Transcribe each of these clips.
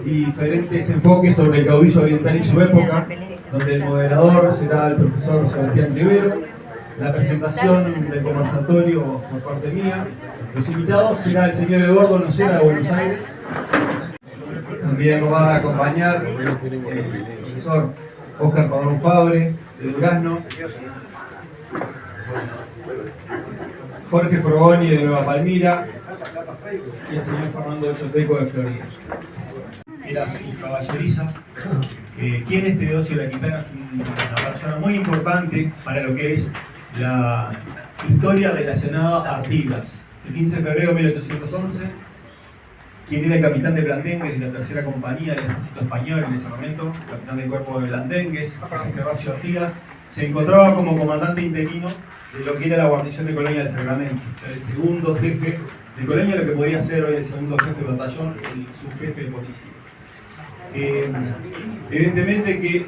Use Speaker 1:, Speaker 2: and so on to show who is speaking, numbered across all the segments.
Speaker 1: diferentes enfoques sobre el caudillo oriental y su época, donde el moderador será el profesor Sebastián Rivero, la presentación del conversatorio por parte mía, los invitados será el señor Eduardo Nocera de Buenos Aires, también nos va a acompañar el profesor Óscar Padrón Fabre de Durazno, Jorge Frogoni de Nueva Palmira y el señor Fernando Choteco de Florida. Eran sus caballerizas. Quienes Teodosio de Aquitana es una persona muy importante para lo que es la historia relacionada a Artigas. El 15 de febrero de 1811, quien era el capitán de Blandengues de la tercera compañía del ejército español en ese momento, capitán del cuerpo de Blandengues, José Gervasio Artigas, se encontraba como comandante interino de lo que era la guarnición de Colonia del Sacramento, o sea, el segundo jefe de Colonia, lo que podría ser hoy el segundo jefe de batallón, el subjefe de policía. Evidentemente que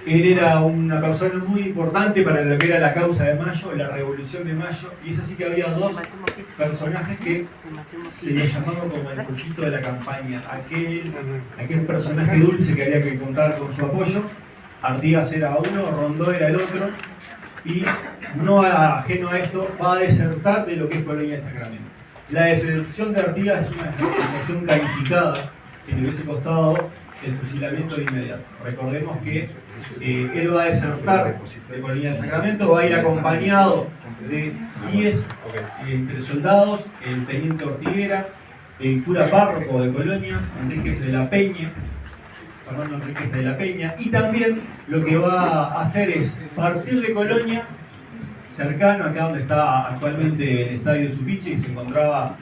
Speaker 1: él era una persona muy importante para lo que era la causa de Mayo, la Revolución de Mayo, y es así que había dos personajes que se le llamaban como el poquito de la campaña, aquel personaje dulce que había que contar con su apoyo. Artigas era uno, Rondó era el otro, y no ajeno a esto va a desertar de lo que es Colonia del Sacramento. La deserción de Artigas es una deserción calificada que le hubiese costado el fusilamiento de inmediato. Recordemos que él va a desertar de Colonia del Sacramento, va a ir acompañado de 10 entre soldados, el teniente Ortiguera, el cura párroco de Colonia, Enríquez de la Peña, Fernando Enríquez de la Peña, y también lo que va a hacer es partir de Colonia, cercano acá donde está actualmente el estadio Supiche, y se encontraba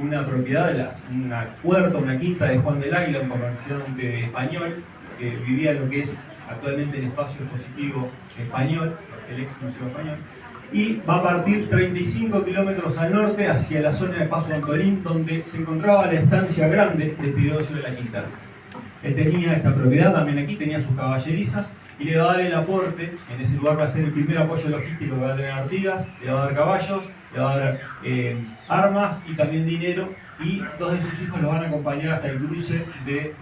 Speaker 1: una propiedad, una huerta, una quinta de Juan del Águila, un comerciante español que vivía en lo que es actualmente el espacio expositivo español, el ex museo español, y va a partir 35 kilómetros al norte hacia la zona de Paso Antolín, donde se encontraba la estancia grande de Teodosio de la Quintana. Él tenía esta propiedad también aquí, tenía sus caballerizas, y le va a dar el aporte. En ese lugar va a ser el primer apoyo logístico que va a tener Artigas, le va a dar caballos, le va a dar armas y también dinero, y dos de sus hijos lo van a acompañar hasta el cruce del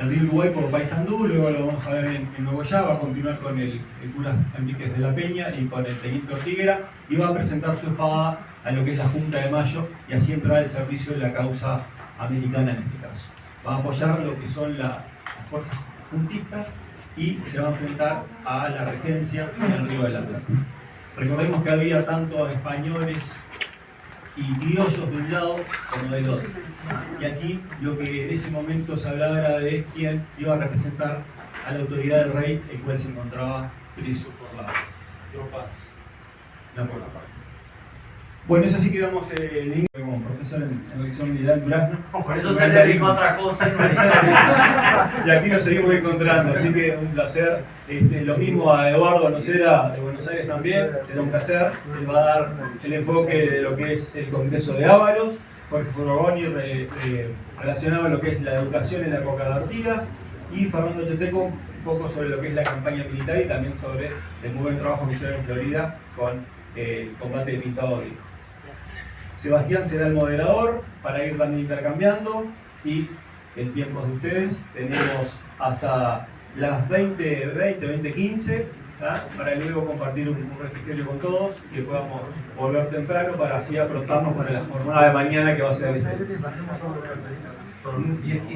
Speaker 1: río Uruguay por Paysandú. Luego lo vamos a ver en Nogoyá, va a continuar con el cura Enríquez de la Peña y con el teniente Ortiguera, y va a presentar su espada a lo que es la Junta de Mayo, y así entrar al servicio de la causa americana en este caso. Va a apoyar lo que son las fuerzas juntistas y se va a enfrentar a la regencia en el Río de la Plata. Recordemos que había tanto españoles y criollos de un lado como del otro. Y aquí lo que en ese momento se hablaba era de quién iba a representar a la autoridad del rey, el cual se encontraba preso por las tropas napoleónicas. Bueno, es así que vamos como profesor en religión militar en Durazno.
Speaker 2: Por eso se le dijo otra cosa.
Speaker 1: Y aquí nos seguimos encontrando, así que un placer. Lo mismo a Eduardo Nocera de Buenos Aires también, será un placer. Él va a dar el enfoque de lo que es el Congreso de Ábalos. Jorge Frogoni relacionado a lo que es la educación en la época de Artigas. Y Fernando Choteco un poco sobre lo que es la campaña militar y también sobre el muy buen trabajo que hicieron en Florida con el combate de Pintado Viejo. Sebastián será el moderador para ir también intercambiando, y el tiempo es de ustedes. Tenemos hasta las 20:15 para luego compartir un refrigerio con todos y que podamos volver temprano para así aprontarnos para la jornada de mañana que va a ser extensa.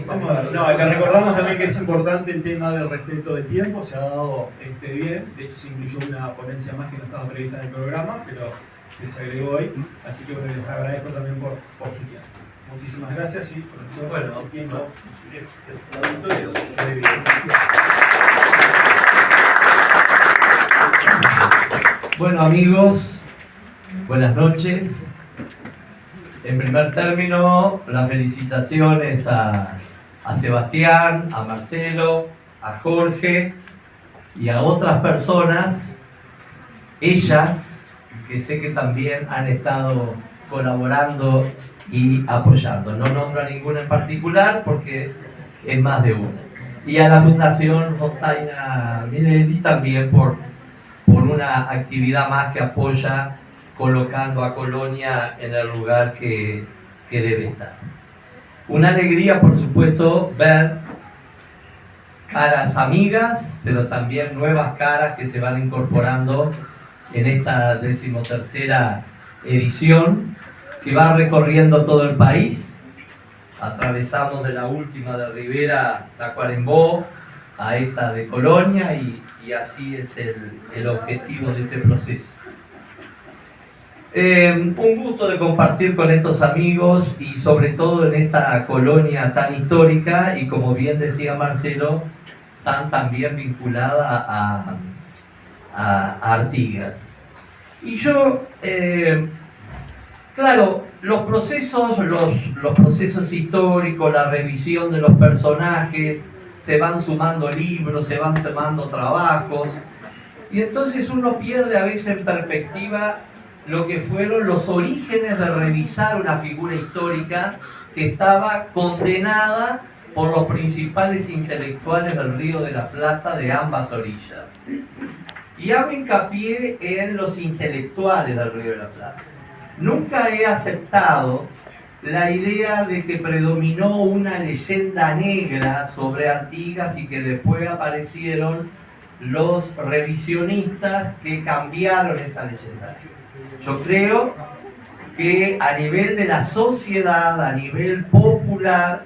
Speaker 1: Vamos a ver. No, le recordamos también que es importante el tema del respeto del tiempo, se ha dado bien, de hecho se incluyó una ponencia más que no estaba prevista en el programa, pero que se agregó hoy, así que bueno, les agradezco también por su tiempo. Muchísimas gracias y profesor,
Speaker 2: bueno,
Speaker 1: el tiempo.
Speaker 3: Bueno amigos, buenas noches. En primer término, las felicitaciones a Sebastián, a Marcelo, a Jorge y a otras personas, ellas, que sé que también han estado colaborando y apoyando. No nombro a ninguna en particular porque es más de una. Y a la Fundación Fontaina Minelli también por una actividad más que apoya colocando a Colonia en el lugar que debe estar. Una alegría, por supuesto, ver caras amigas, pero también nuevas caras que se van incorporando en esta 13ª edición, que va recorriendo todo el país. Atravesamos de la última de Rivera, Tacuarembó, a esta de Colonia, y así es el objetivo de este proceso. Un gusto de compartir con estos amigos y sobre todo en esta colonia tan histórica y, como bien decía Marcelo, tan también vinculada a Artigas. Y yo, claro, los procesos históricos, la revisión de los personajes, se van sumando libros, se van sumando trabajos, y entonces uno pierde a veces en perspectiva lo que fueron los orígenes de revisar una figura histórica que estaba condenada por los principales intelectuales del Río de la Plata de ambas orillas. Y hago hincapié en los intelectuales del Río de la Plata. Nunca he aceptado la idea de que predominó una leyenda negra sobre Artigas y que después aparecieron los revisionistas que cambiaron esa leyenda negra. Yo creo que a nivel de la sociedad, a nivel popular,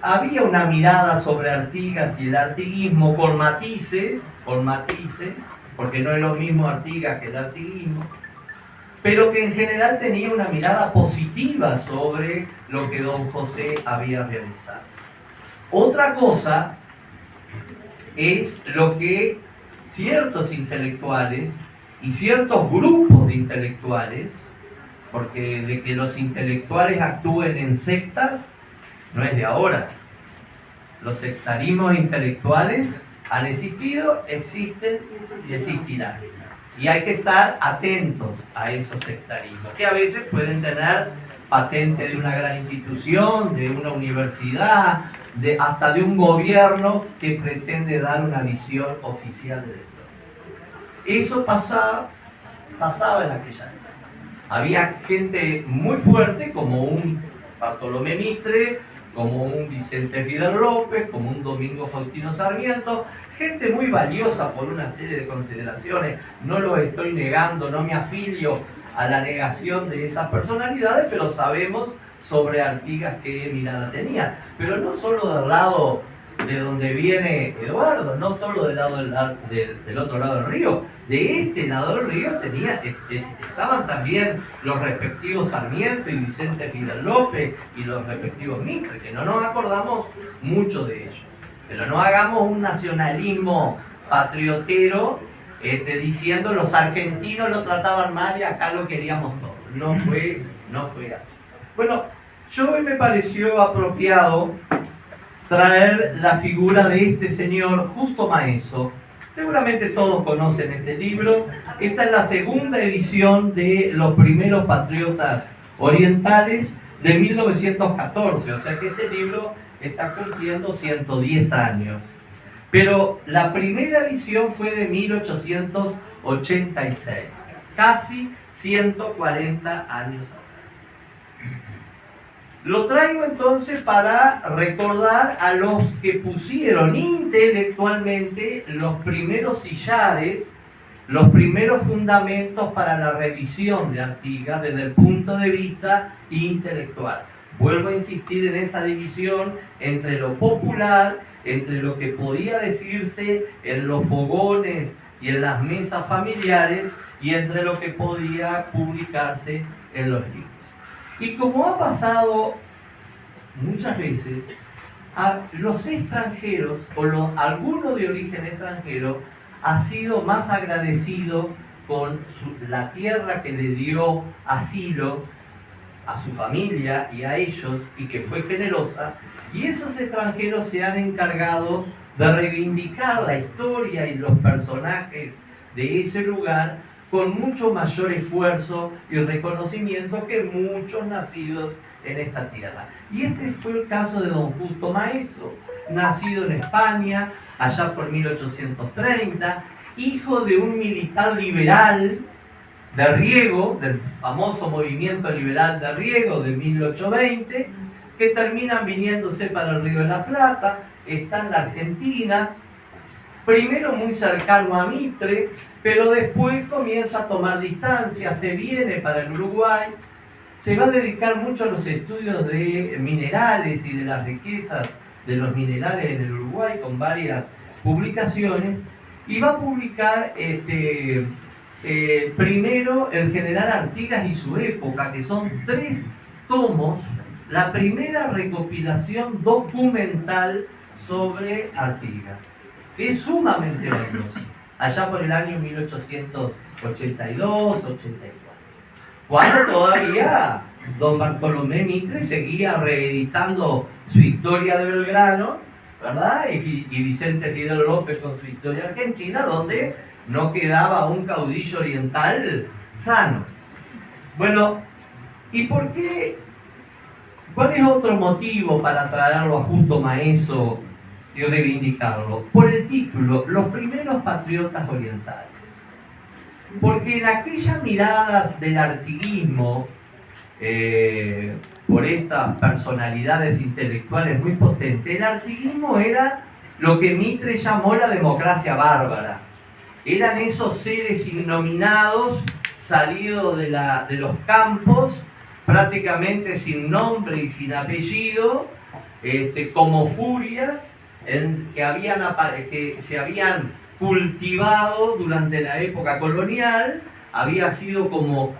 Speaker 3: había una mirada sobre Artigas y el artiguismo con matices, porque no es lo mismo Artigas que el artiguismo, pero que en general tenía una mirada positiva sobre lo que don José había realizado. Otra cosa es lo que ciertos intelectuales y ciertos grupos de intelectuales, porque de que los intelectuales actúen en sectas no es de ahora. Los sectarismos intelectuales han existido, existen y existirán. Y hay que estar atentos a esos sectarismos, que a veces pueden tener patente de una gran institución, de una universidad, hasta de un gobierno que pretende dar una visión oficial de la historia. Eso pasaba en aquella época. Había gente muy fuerte, como un Bartolomé Mitre, como un Vicente Fidel López, como un Domingo Faustino Sarmiento, gente muy valiosa por una serie de consideraciones. No lo estoy negando, no me afilio a la negación de esas personalidades, pero sabemos sobre Artigas qué mirada tenía. Pero no solo del lado de donde viene Eduardo, no solo del otro lado del río, de este lado del río estaban también los respectivos Sarmiento y Vicente Fidel López y los respectivos Mitre, que no nos acordamos mucho de ellos. Pero no hagamos un nacionalismo patriotero diciendo los argentinos lo trataban mal y acá lo queríamos todos. No fue así. Bueno, yo hoy me pareció apropiado traer la figura de este señor Justo Maeso. Seguramente todos conocen este libro. Esta es la segunda edición de Los primeros patriotas orientales de 1914, o sea que este libro está cumpliendo 110 años. Pero la primera edición fue de 1886, casi 140 años atrás. Lo traigo entonces para recordar a los que pusieron intelectualmente los primeros sillares, los primeros fundamentos para la revisión de Artigas desde el punto de vista intelectual. Vuelvo a insistir en esa división entre lo popular, entre lo que podía decirse en los fogones y en las mesas familiares, y entre lo que podía publicarse en los libros. Y como ha pasado muchas veces, a los extranjeros, o alguno de origen extranjero, ha sido más agradecido con la tierra que le dio asilo a su familia y a ellos, y que fue generosa, y esos extranjeros se han encargado de reivindicar la historia y los personajes de ese lugar con mucho mayor esfuerzo y reconocimiento que muchos nacidos en esta tierra. Y este fue el caso de don Justo Maeso, nacido en España, allá por 1830, hijo de un militar liberal de Riego, del famoso movimiento liberal de Riego de 1820, que terminan viniéndose para el Río de la Plata, está en la Argentina, primero muy cercano a Mitre, pero después comienza a tomar distancia, se viene para el Uruguay, se va a dedicar mucho a los estudios de minerales y de las riquezas de los minerales en el Uruguay con varias publicaciones, y va a publicar primero el general Artigas y su época, que son 3 tomos, la primera recopilación documental sobre Artigas, que es sumamente valiosa, allá por el año 1882-84, cuando todavía don Bartolomé Mitre seguía reeditando su historia de Belgrano, ¿verdad? Y Vicente Fidel López con su historia argentina, donde no quedaba un caudillo oriental sano. Bueno, ¿y por qué? ¿Cuál es otro motivo para traerlo a Justo Maeso y reivindicarlo? Por el título, Los primeros patriotas orientales. Porque en aquellas miradas del artiguismo, por estas personalidades intelectuales muy potentes, el artiguismo era lo que Mitre llamó la democracia bárbara. Eran esos seres innominados, salidos de los campos, prácticamente sin nombre y sin apellido, como furias que se habían cultivado durante la época colonial, había sido como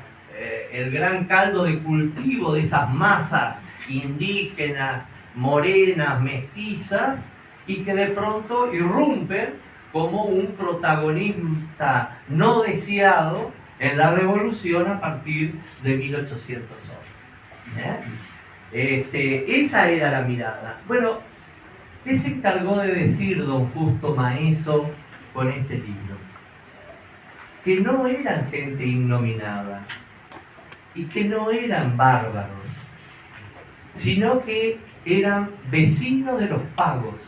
Speaker 3: el gran caldo de cultivo de esas masas indígenas, morenas, mestizas, y que de pronto irrumpen como un protagonista no deseado en la revolución a partir de 1811. Esa era la mirada. Bueno, ¿qué se encargó de decir don Justo Maeso con este libro? Que no eran gente innominada y que no eran bárbaros, sino que eran vecinos de los pagos,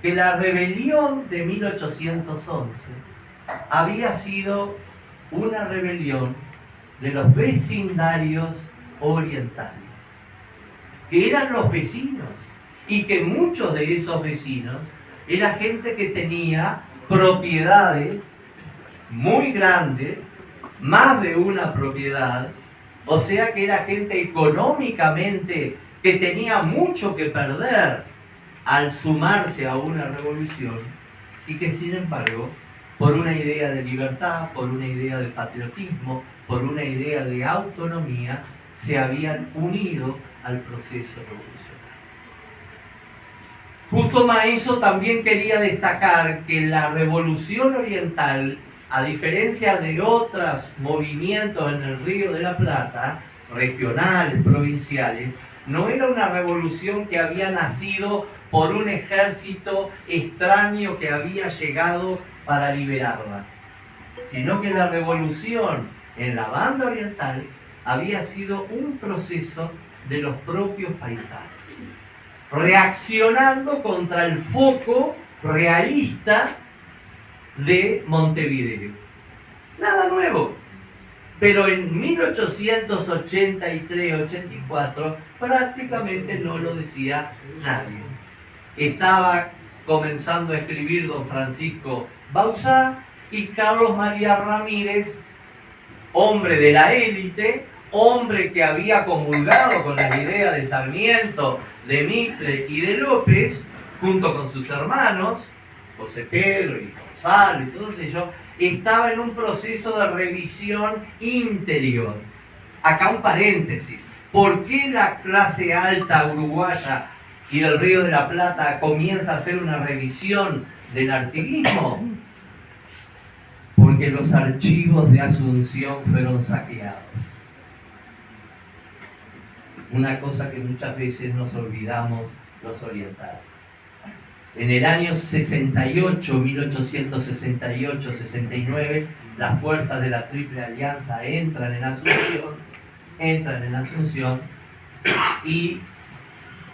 Speaker 3: que la rebelión de 1811 había sido una rebelión de los vecindarios orientales, que eran los vecinos, y que muchos de esos vecinos era gente que tenía propiedades muy grandes, más de una propiedad, o sea que era gente económicamente que tenía mucho que perder al sumarse a una revolución, y que sin embargo, por una idea de libertad, por una idea de patriotismo, por una idea de autonomía, se habían unido al proceso revolucionario. Justo Maeso también quería destacar que la revolución oriental, a diferencia de otros movimientos en el Río de la Plata, regionales, provinciales, no era una revolución que había nacido por un ejército extraño que había llegado para liberarla, sino que la revolución en la banda oriental había sido un proceso de los propios paisanos, reaccionando contra el foco realista de Montevideo. Nada nuevo, pero en 1883-84 prácticamente no lo decía nadie. Estaba comenzando a escribir don Francisco Bauzá y Carlos María Ramírez, hombre de la élite, hombre que había comulgado con las ideas de Sarmiento, de Mitre y de López, junto con sus hermanos, José Pedro y Gonzalo y todos ellos, estaba en un proceso de revisión interior. Acá un paréntesis. ¿Por qué la clase alta uruguaya y del Río de la Plata comienza a hacer una revisión del artiguismo? Porque los archivos de Asunción fueron saqueados. Una cosa que muchas veces nos olvidamos los orientales. En el año 68, 1868-69, las fuerzas de la Triple Alianza entran en Asunción y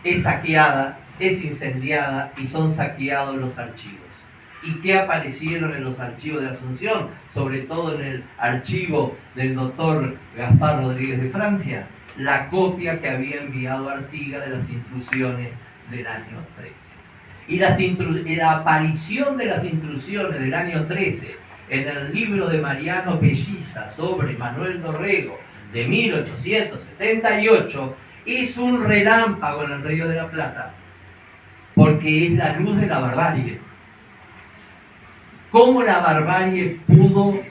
Speaker 3: es saqueada, es incendiada y son saqueados los archivos. ¿Y qué aparecieron en los archivos de Asunción? Sobre todo en el archivo del doctor Gaspar Rodríguez de Francia. la copia que había enviado Artigas de las instrucciones del año 13. Y la aparición de las instrucciones del año 13 en el libro de Mariano Pelliza sobre Manuel Dorrego de 1878 es un relámpago en el Río de la Plata, porque es la luz de la barbarie. ¿Cómo la barbarie pudo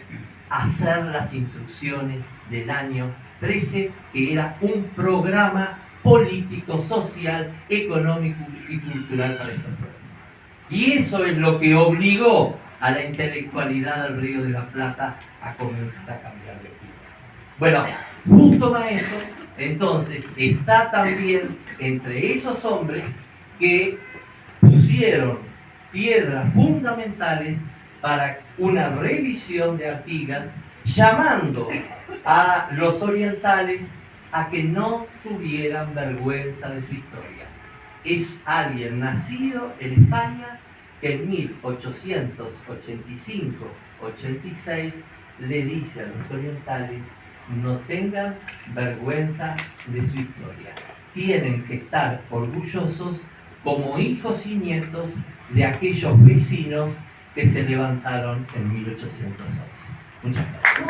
Speaker 3: hacer las instrucciones del año 13, que era un programa político, social, económico y cultural para estos pueblos? Y eso es lo que obligó a la intelectualidad del Río de la Plata a comenzar a cambiar de vida. Bueno, justo Maeso, entonces, está también entre esos hombres que pusieron piedras fundamentales para una revisión de Artigas, llamando a los orientales a que no tuvieran vergüenza de su historia. Es alguien nacido en España que en 1885-86 le dice a los orientales: no tengan vergüenza de su historia. Tienen que estar orgullosos como hijos y nietos de aquellos vecinos que se levantaron en 1811. Muchas gracias.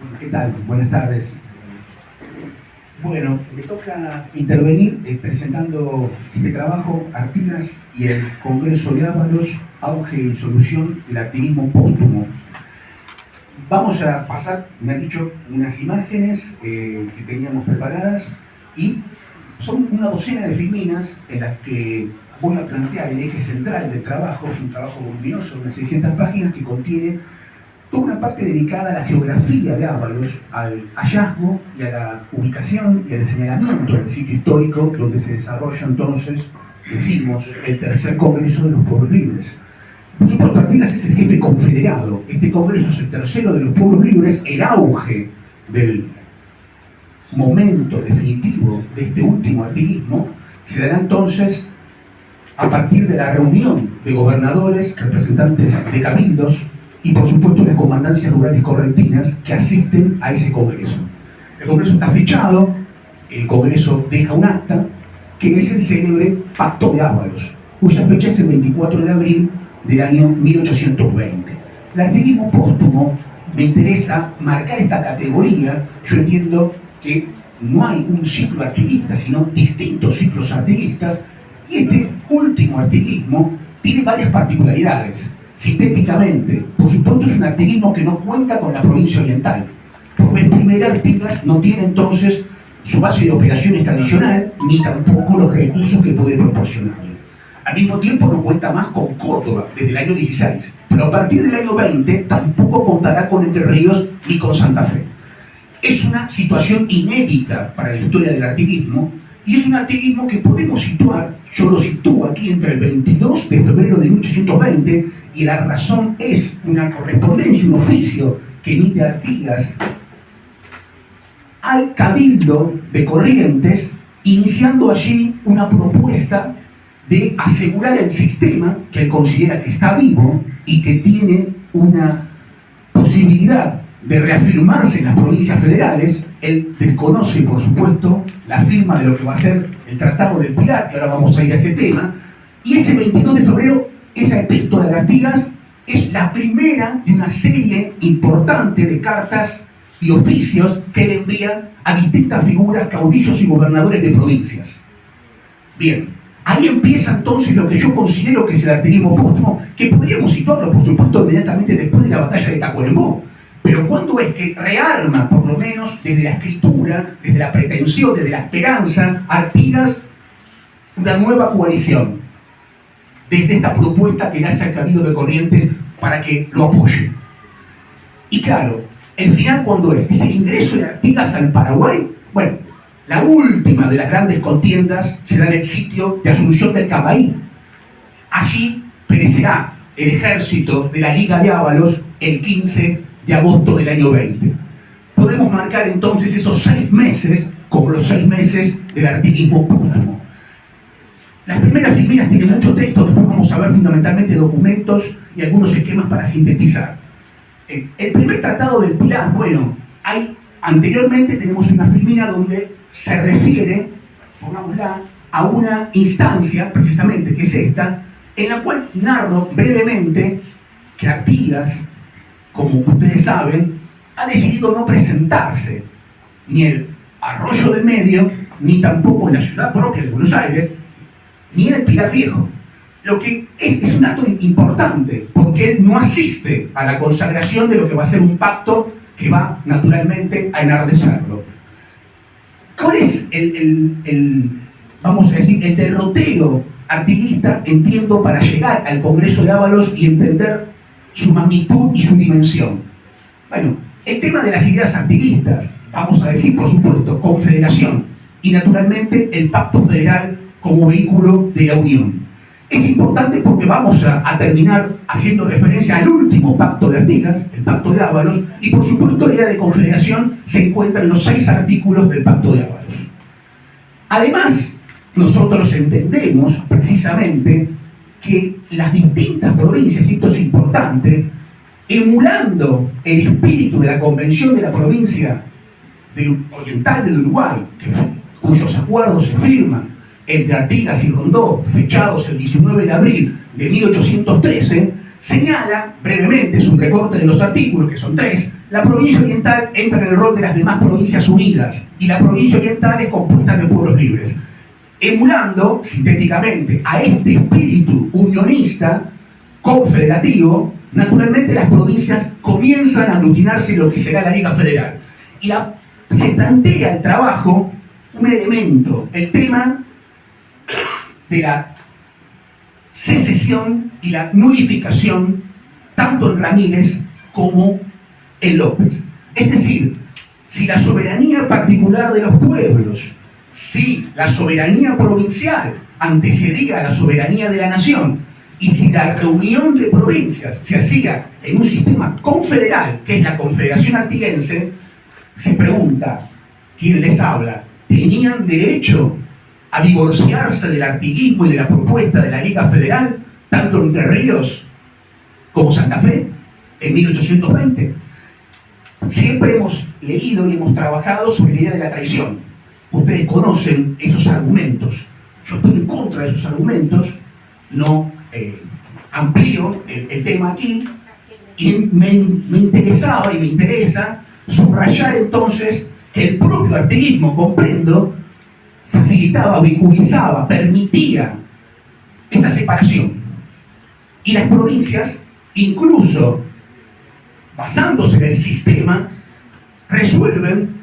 Speaker 4: Bueno, ¿qué tal? Buenas tardes. Bueno, me toca intervenir presentando este trabajo, Artigas y el Congreso de Ábalos, auge y solución del activismo póstumo. Vamos a pasar, me han dicho, unas imágenes que teníamos preparadas y son una docena de filminas en las que voy a plantear el eje central del trabajo. Es un trabajo voluminoso, unas 600 páginas que contiene toda una parte dedicada a la geografía de Ábalos, al hallazgo y a la ubicación y al señalamiento del sitio histórico donde se desarrolla entonces, decimos, el tercer Congreso de los Pueblos Libres. Por supuesto, Artigas es el jefe confederado. Este Congreso es el tercero de los Pueblos Libres, el auge del momento definitivo de este último artiguismo se dará entonces a partir de la reunión de gobernadores, representantes de cabildos y por supuesto las comandancias rurales correntinas que asisten a ese congreso. El congreso está fechado, el congreso deja un acta que es el célebre Pacto de Ábalos, cuya fecha es el 24 de abril del año 1820. El artiguismo póstumo, me interesa marcar esta categoría. Yo entiendo que no hay un ciclo artiguista, sino distintos ciclos artiguistas, y este último artiguismo tiene varias particularidades. Sintéticamente, por supuesto, es un artiguismo que no cuenta con la provincia oriental. Por vez primera, Artigas no tiene entonces su base de operaciones tradicional, ni tampoco los recursos que puede proporcionarle. Al mismo tiempo no cuenta más con Córdoba desde el año 16, pero a partir del año 20 tampoco contará con Entre Ríos ni con Santa Fe. Es una situación inédita para la historia del artiguismo, y es un artiguismo que podemos situar, yo lo sitúo aquí entre el 22 de febrero de 1820, y la razón es una correspondencia, un oficio que emite Artigas al Cabildo de Corrientes, iniciando allí una propuesta de asegurar el sistema que él considera que está vivo y que tiene una posibilidad de reafirmarse en las provincias federales. Él desconoce, por supuesto, la firma de lo que va a ser el Tratado del Pilar, que ahora vamos a ir a ese tema, y ese 22 de febrero, esa epístola de Artigas es la primera de una serie importante de cartas y oficios que él envía a distintas figuras, caudillos y gobernadores de provincias. Bien, ahí empieza entonces lo que yo considero que es el artiguismo póstumo, que podríamos situarlo, por supuesto, inmediatamente después de la batalla de Tacuarembó. Pero ¿cuándo es que rearma, por lo menos desde la escritura, desde la pretensión, desde la esperanza, Artigas una nueva coalición? Desde esta propuesta que le hace al Cabildo de Corrientes para que lo apoye. Y claro, el final, ¿cuándo es? Es el ingreso de Artigas al Paraguay. Bueno, la última de las grandes contiendas será en el sitio de Asunción del Camaí. Allí perecerá el ejército de la Liga de Ábalos el 15 de agosto del año 20. Podemos marcar entonces esos 6 meses como los 6 meses del artiguismo póstumo. Las primeras filminas tienen mucho texto, después vamos a ver fundamentalmente documentos y algunos esquemas para sintetizar. El primer tratado del Pilar, bueno, anteriormente tenemos una filmina donde se refiere, pongámosla, a una instancia, precisamente, que es esta, en la cual narro brevemente que Artigas, como ustedes saben, ha decidido no presentarse ni en el Arroyo del Medio, ni tampoco en la ciudad propia de Buenos Aires, ni en el Pilar Viejo. Lo que es un dato importante, porque él no asiste a la consagración de lo que va a ser un pacto que va naturalmente a enardecerlo. ¿Cuál es vamos a decir, el derrotero artiguista, entiendo, para llegar al Congreso de Ábalos y entender su magnitud y su dimensión? Bueno, el tema de las ideas artiguistas, vamos a decir, por supuesto, confederación y naturalmente el pacto federal como vehículo de la unión. Es importante porque vamos a terminar haciendo referencia al último pacto de Artigas, el pacto de Ábalos, y por supuesto la idea de confederación se encuentra en los 6 artículos del pacto de Ábalos. Además, nosotros entendemos precisamente que las distintas provincias, y esto es importante, emulando el espíritu de la Convención de la Provincia Oriental del Uruguay, cuyos acuerdos se firman entre Artigas y Rondó, fechados el 19 de abril de 1813, señala brevemente, es un recorte de los artículos, que son 3, la provincia oriental entra en el rol de las demás provincias unidas, y la provincia oriental es compuesta de pueblos libres. Emulando, sintéticamente, a este espíritu unionista, confederativo, naturalmente las provincias comienzan a aglutinarse en lo que será la Liga Federal. Y se plantea el trabajo, un elemento, el tema de la secesión y la nulificación, tanto en Ramírez como en López. Es decir, si la soberanía particular de los pueblos, si la soberanía provincial antecedía a la soberanía de la nación, y si la reunión de provincias se hacía en un sistema confederal, que es la Confederación Artiguense, se pregunta, ¿quién les habla? ¿Tenían derecho a divorciarse del artiguismo y de la propuesta de la Liga Federal, tanto Entre Ríos como Santa Fe, en 1820? Siempre hemos leído y hemos trabajado sobre la idea de la traición. Ustedes conocen esos argumentos. Yo estoy en contra de esos argumentos, no amplío el tema aquí, y me interesaba y me interesa subrayar entonces que el propio artiguismo, comprendo, facilitaba, vinculizaba, permitía esa separación. Y las provincias, incluso basándose en el sistema, resuelven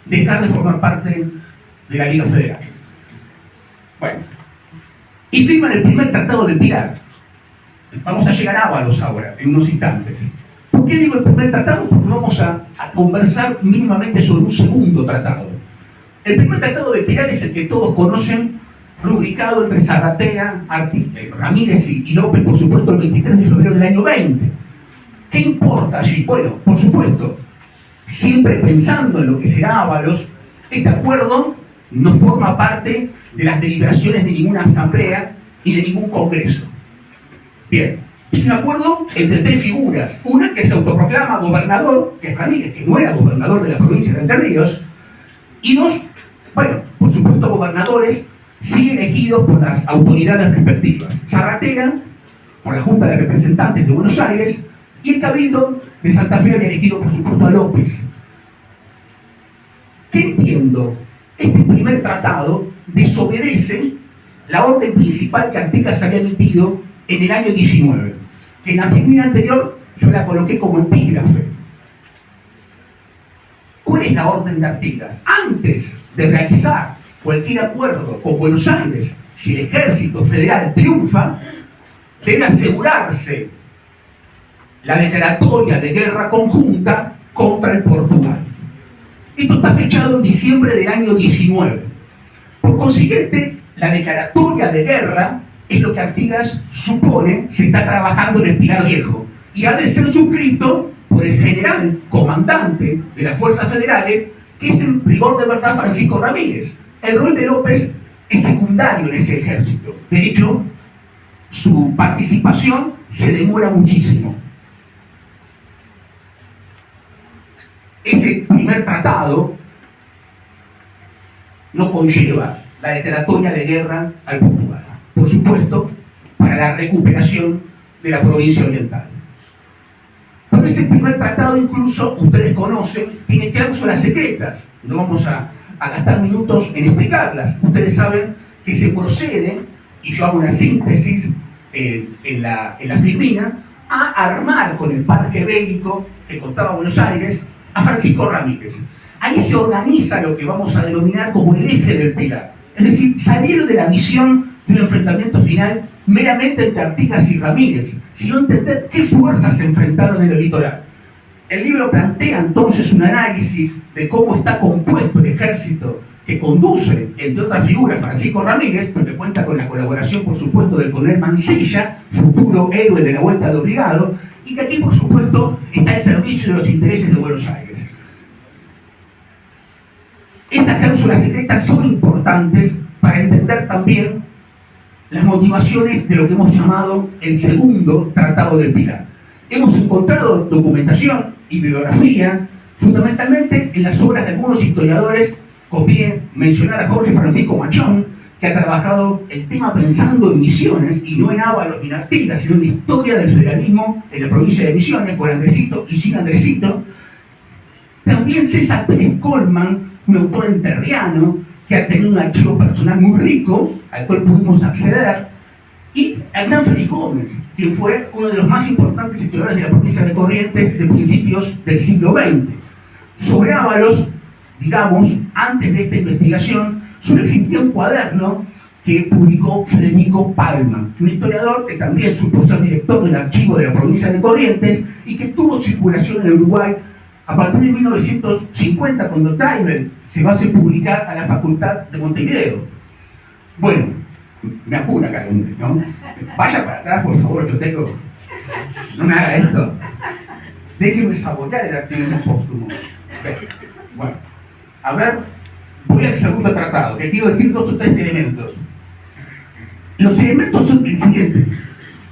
Speaker 4: dejar de formar parte de la Liga Federal. Bueno, y firman el primer tratado del Pilar. Vamos a llegar a Ábalos ahora, en unos instantes. ¿Por qué digo el primer tratado? Porque vamos a conversar mínimamente sobre un segundo tratado. El primer tratado del Pilar es el que todos conocen, rubricado entre Zarratea, Ramírez y López, por supuesto, el 23 de febrero del año 20. ¿Qué importa allí? Bueno, por supuesto, siempre pensando en lo que será Ábalos, este acuerdo no forma parte de las deliberaciones de ninguna asamblea ni de ningún congreso. Bien, es un acuerdo entre 3 figuras. Una que se autoproclama gobernador, que es Ramírez, que no era gobernador de la provincia de Entre Ríos, y 2, bueno, por supuesto, gobernadores sí elegidos por las autoridades respectivas. Zarratea, por la Junta de Representantes de Buenos Aires, y el Cabildo de Santa Fe había elegido, por supuesto, a López. ¿Qué entiendo? Este primer tratado desobedece la orden principal que Artigas había emitido en el año 19, que en la filmina anterior yo la coloqué como epígrafe. ¿Cuál es la orden de Artigas? Antes de realizar cualquier acuerdo con Buenos Aires, si el ejército federal triunfa, debe asegurarse la declaratoria de guerra conjunta contra el Portugal. Esto está fechado en diciembre del año 19. Por consiguiente, la declaratoria de guerra es lo que Artigas supone se está trabajando en el Pilar Viejo, y ha de ser suscrito por por el general comandante de las fuerzas federales, que es en rigor de verdad Francisco Ramírez. El rol de López es secundario en ese ejército. De hecho, su participación se demora muchísimo. Ese primer tratado no conlleva la declaratoria de guerra al Portugal, por supuesto, para la recuperación de la provincia oriental. Pero ese primer tratado, incluso, ustedes conocen, tiene cláusulas secretas. No vamos a gastar minutos en explicarlas. Ustedes saben que se procede, y yo hago una síntesis en la filmina, a armar con el parque bélico que contaba Buenos Aires a Francisco Ramírez. Ahí se organiza lo que vamos a denominar como el eje del Pilar. Es decir, salir de la visión de un enfrentamiento final meramente entre Artigas y Ramírez, sino entender qué fuerzas se enfrentaron en el litoral. El libro plantea entonces un análisis de cómo está compuesto el ejército que conduce, entre otras figuras, Francisco Ramírez, pero que cuenta con la colaboración, por supuesto, del coronel Mancilla, futuro héroe de la Vuelta de Obligado, y que aquí, por supuesto, está al servicio de los intereses de Buenos Aires. Esas cláusulas secretas son importantes para entender también las motivaciones de lo que hemos llamado el segundo Tratado del Pilar. Hemos encontrado documentación y bibliografía, fundamentalmente en las obras de algunos historiadores. Conviene mencionar a Jorge Francisco Machón, que ha trabajado el tema pensando en Misiones, y no en Ábalos ni en Artigas, sino en la historia del federalismo en la provincia de Misiones, con Andresito y sin Andresito. También César Pérez Colman, un autor enterriano, que ha tenido un archivo personal muy rico, al cual pudimos acceder, y Hernán Félix Gómez, quien fue uno de los más importantes historiadores de la provincia de Corrientes de principios del siglo XX. Sobre Ábalos, digamos, antes de esta investigación, solo existía un cuaderno que publicó Federico Palma, un historiador que también supo ser director del archivo de la provincia de Corrientes y que tuvo circulación en Uruguay a partir de 1950, cuando Traibel se va a hacer publicar a la Facultad de Montevideo. Bueno, me apura acá, ¿no? Vaya para atrás, por favor, Choteco. No me haga esto. Déjenme saborear el activismo póstumo. Bueno, a ver, voy al segundo tratado, que quiero decir 2 o 3 elementos. Los elementos son el siguiente.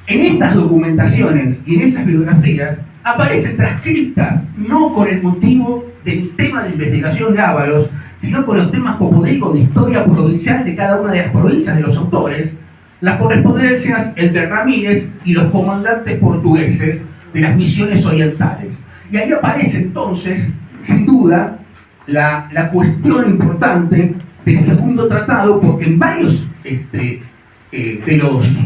Speaker 4: En estas documentaciones y en esas bibliografías aparecen transcriptas, no con el motivo de mi tema de investigación de Ábalos, sino con los temas, como digo, de historia provincial de cada una de las provincias de los autores, las correspondencias entre Ramírez y los comandantes portugueses de las misiones orientales. Y ahí aparece entonces, sin duda, la cuestión importante del segundo tratado, porque en varios de los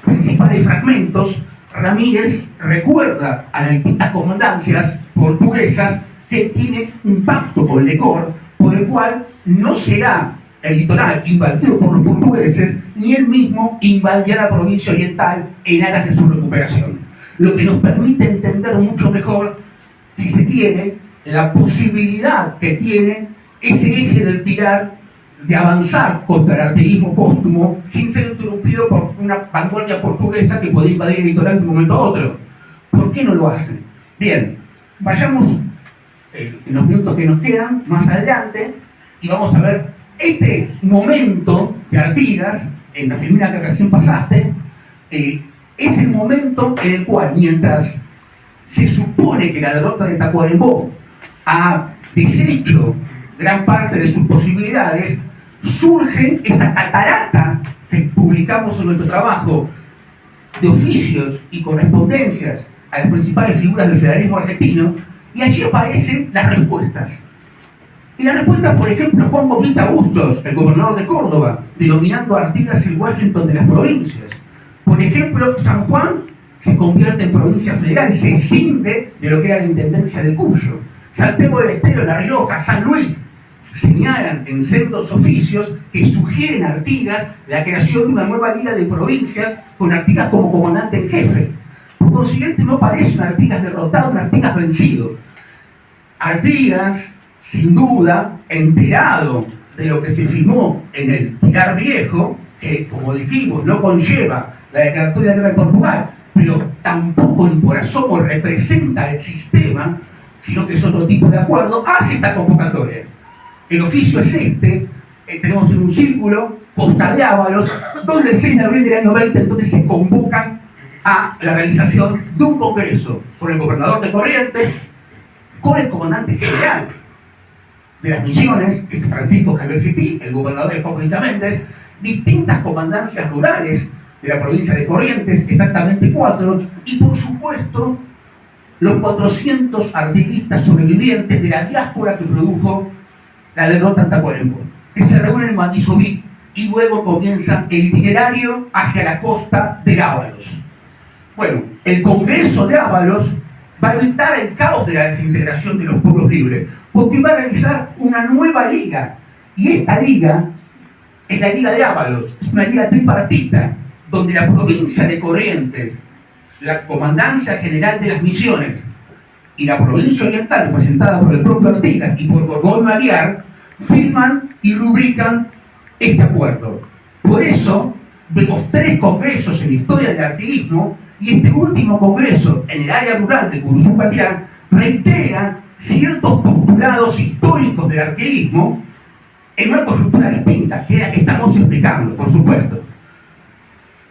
Speaker 4: principales fragmentos, Ramírez recuerda a las distintas comandancias portuguesas que tiene un pacto con Lecor, por el cual no será el litoral invadido por los portugueses, ni él mismo invadirá la provincia oriental en aras de su recuperación. Lo que nos permite entender mucho mejor, si se quiere, la posibilidad que tiene ese eje del Pilar de avanzar contra el artiguismo póstumo sin ser interrumpido por una vanguardia portuguesa que podía invadir el litoral de un momento a otro. ¿Por qué no lo hace? Bien, vayamos en los minutos que nos quedan más adelante y vamos a ver este momento de Artigas, en la filmina que recién pasaste, es el momento en el cual, mientras se supone que la derrota de Tacuarembó ha deshecho gran parte de sus posibilidades, surge esa catarata que publicamos en nuestro trabajo de oficios y correspondencias a las principales figuras del federalismo argentino, y allí aparecen las respuestas. Y las respuestas, por ejemplo, Juan Bautista Bustos, el gobernador de Córdoba, denominando a Artigas el Washington de las provincias. Por ejemplo, San Juan se convierte en provincia federal, se escinde de lo que era la intendencia de Cuyo. Santiago del Estero, La Rioja, San Luis, señalan en sendos oficios que sugieren a Artigas la creación de una nueva liga de provincias con Artigas como comandante en jefe. Por consiguiente, no parece un Artigas derrotado, un Artigas vencido. Artigas, sin duda, enterado de lo que se firmó en el Pilar Viejo, que, como dijimos, no conlleva la declaratoria de guerra de Portugal, pero tampoco por asomo representa el sistema, sino que es otro tipo de acuerdo, hace esta convocatoria. El oficio es este, tenemos en un círculo, Costa de Ábalos, donde el 6 de abril del año 20 entonces se convocan a la realización de un congreso con el gobernador de Corrientes, con el comandante general de las Misiones, que es Francisco Javier Cití, el gobernador de Jorge Méndez, distintas comandancias rurales de la provincia de Corrientes, exactamente 4, y por supuesto los 400 artiguistas sobrevivientes de la diáspora que produjo la derrota en Tacuarembó, que se reúnen en Mandisoví y luego comienza el itinerario hacia la costa de Ábalos. Bueno, el Congreso de Ábalos va a evitar el caos de la desintegración de los pueblos libres, porque va a realizar una nueva liga, y esta liga es la Liga de Ábalos, es una liga tripartita, donde la provincia de Corrientes, la Comandancia General de las Misiones y la provincia oriental, representada por el propio Artigas y por Gorgoño Aguiar, firman y rubrican este acuerdo. Por eso vemos 3 congresos en la historia del artiguismo, y este último congreso en el área rural de Curuzú-Patián reitera ciertos postulados históricos del artiguismo en una coyuntura distinta, que es la que estamos explicando, por supuesto.